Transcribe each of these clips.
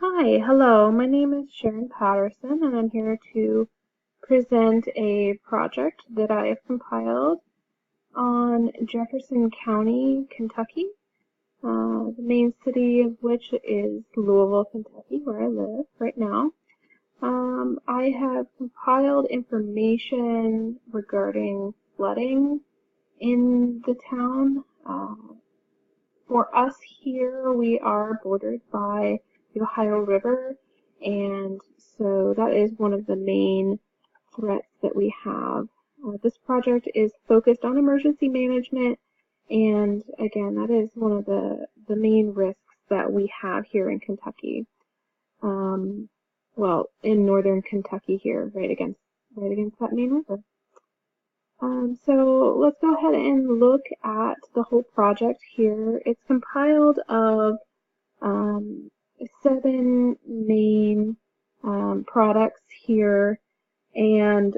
Hi, hello. My name is Patterson, and I'm here to present a project that I have compiled on Jefferson County, Kentucky, the main city of which is Louisville, Kentucky, where I live right now. I have compiled information regarding flooding in the town. For us here, we are bordered by the Ohio River, and so that is one of the main threats that we have. This project is focused on emergency management, and again, that is one of the main risks that we have here in Kentucky. Well, in northern Kentucky here, right against that main river. So let's go ahead and look at the whole project here. It's compiled of 7 main products here, and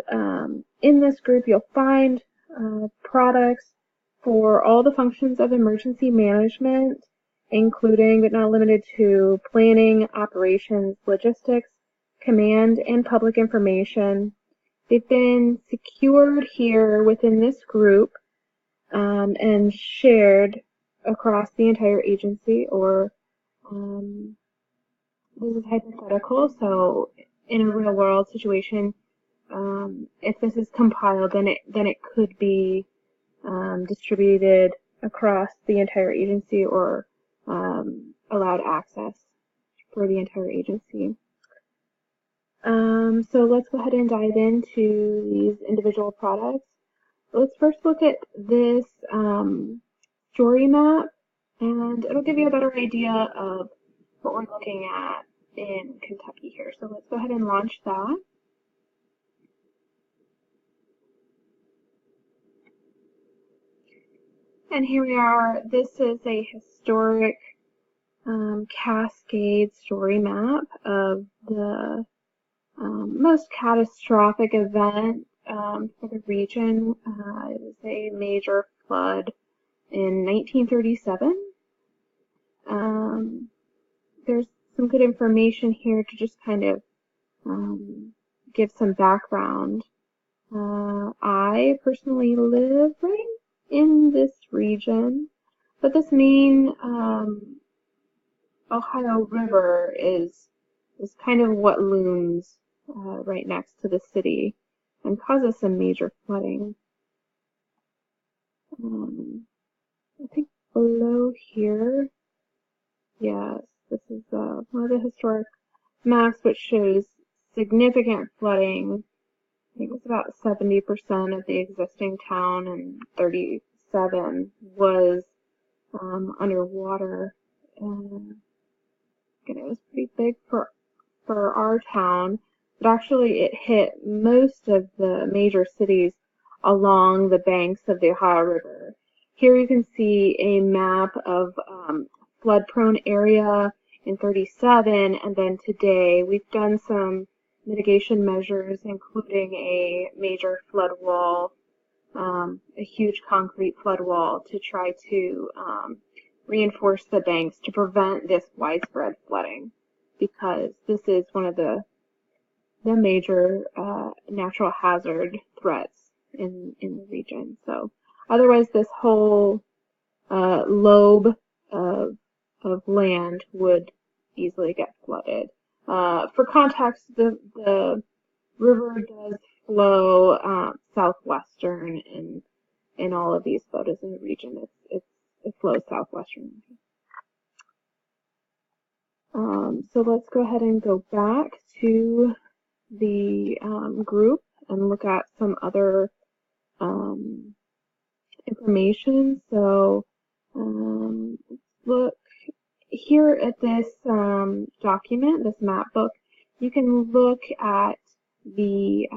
in this group you'll find products for all the functions of emergency management, including but not limited to planning, operations, logistics, command, and public information. They've been secured here within this group and shared across the entire agency, or this is hypothetical, so in a real world situation, if this is compiled, then it could be distributed across the entire agency, or allowed access for the entire agency. So let's go ahead and dive into these individual products. Let's first look at this story map, and it'll give you a better idea of what we're looking at in Kentucky here. So let's go ahead and launch that. And here we are. This is a historic cascade story map of the most catastrophic event for the region. It was a major flood in 1937. There's some good information here to just kind of give some background. I personally live right in this region, but this main Ohio River is kind of what looms right next to the city and causes some major flooding. I think below here, yes, this is one of the historic maps which shows significant flooding. I think it was about 70% of the existing town, and 37 was underwater. And it was pretty big for our town, but actually it hit most of the major cities along the banks of the Ohio River. Here you can see a map of flood-prone area in 37, and then today we've done some mitigation measures, including a major flood wall, a huge concrete flood wall to try to reinforce the banks to prevent this widespread flooding, because this is one of the major natural hazard threats in the region. So otherwise this whole lobe of land would easily get flooded. For context, the river does flow southwestern in all of these photos in the region. It flows southwestern. So let's go ahead and go back to the group and look at some other information. So let's look here at this document, this map book. You can look at the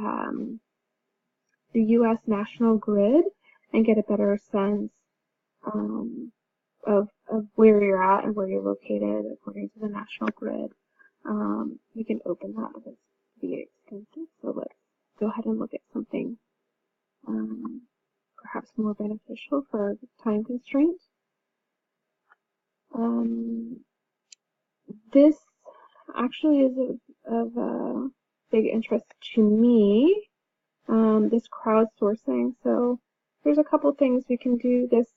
U.S. national grid and get a better sense of where you're at and where you're located according to the national grid. You can open that if it's pretty extensive. So let's go ahead and look at something perhaps more beneficial for time constraints. This actually is of big interest to me, this crowdsourcing. So there's a couple things we can do. This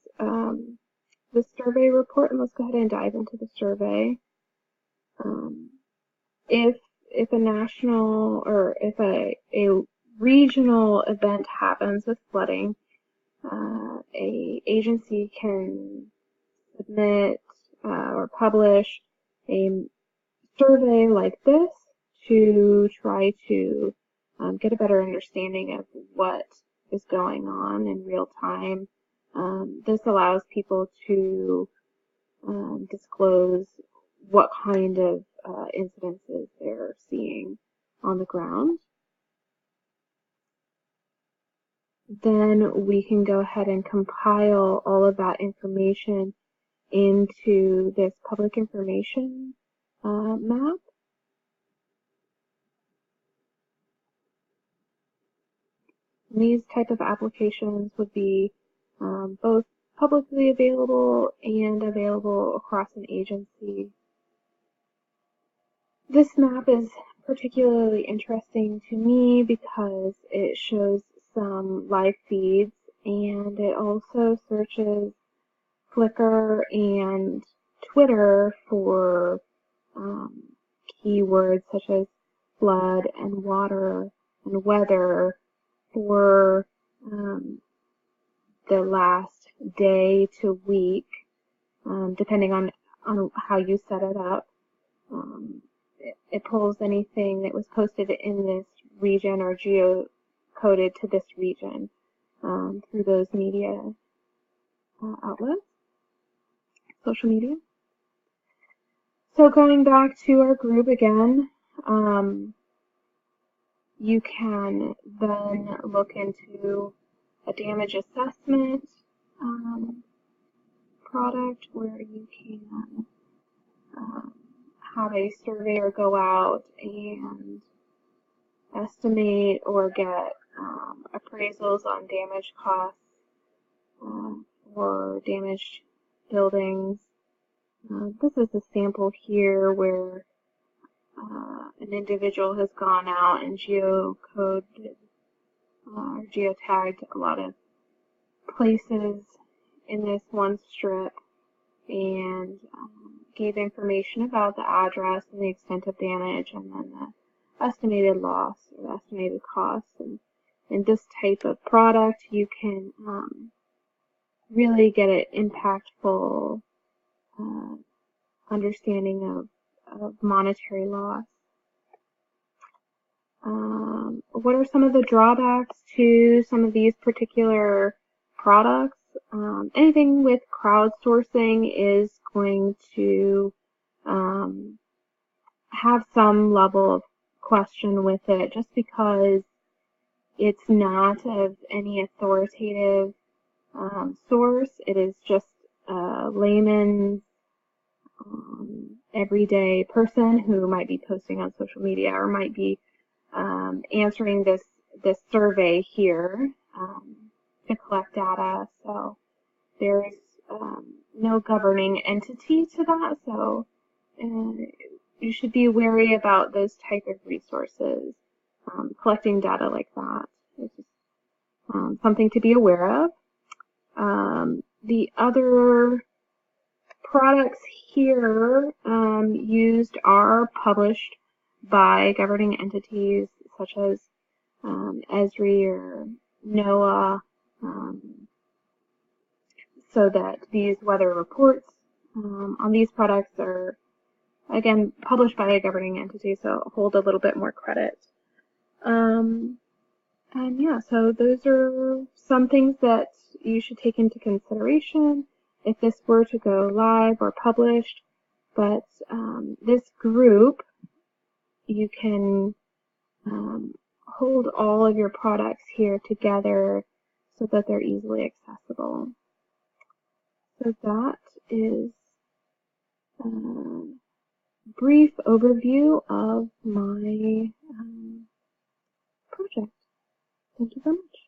survey report, and let's go ahead and dive into the survey. If a national or if a regional event happens with flooding, a agency can submit or publish a survey like this to try to get a better understanding of what is going on in real time. This allows people to disclose what kind of incidences they're seeing on the ground. Then we can go ahead and compile all of that information into this public information map. And these type of applications would be both publicly available and available across an agency. This map is particularly interesting to me because it shows some live feeds, and it also searches Flickr and Twitter for keywords such as flood and water and weather for the last day to week, depending on how you set it up. It pulls anything that was posted in this region or geocoded to this region through those media outlets, social media. So going back to our group again, you can then look into a damage assessment product where you can have a surveyor go out and estimate or get appraisals on damage costs for damaged buildings. This is a sample here where an individual has gone out and geocoded or geotagged a lot of places in this one strip and gave information about the address and the extent of damage, and then the estimated loss or the estimated costs. And in this type of product, you can really get an impactful understanding of monetary loss. What are some of the drawbacks to some of these particular products? Anything with crowdsourcing is going to have some level of question with it, just because it's not of any authoritative source. It is just a layman's everyday person who might be posting on social media or might be answering this survey here to collect data. So there's no governing entity to that, so you should be wary about those type of resources. Collecting data like that is just something to be aware of. The other products here used are published by governing entities such as ESRI or NOAA, so that these weather reports on these products are, again, published by a governing entity, so hold a little bit more credit. And yeah, so those are some things that you should take into consideration if this were to go live or published. But this group, you can hold all of your products here together so that they're easily accessible. So that is a brief overview of my project. Thank you very much.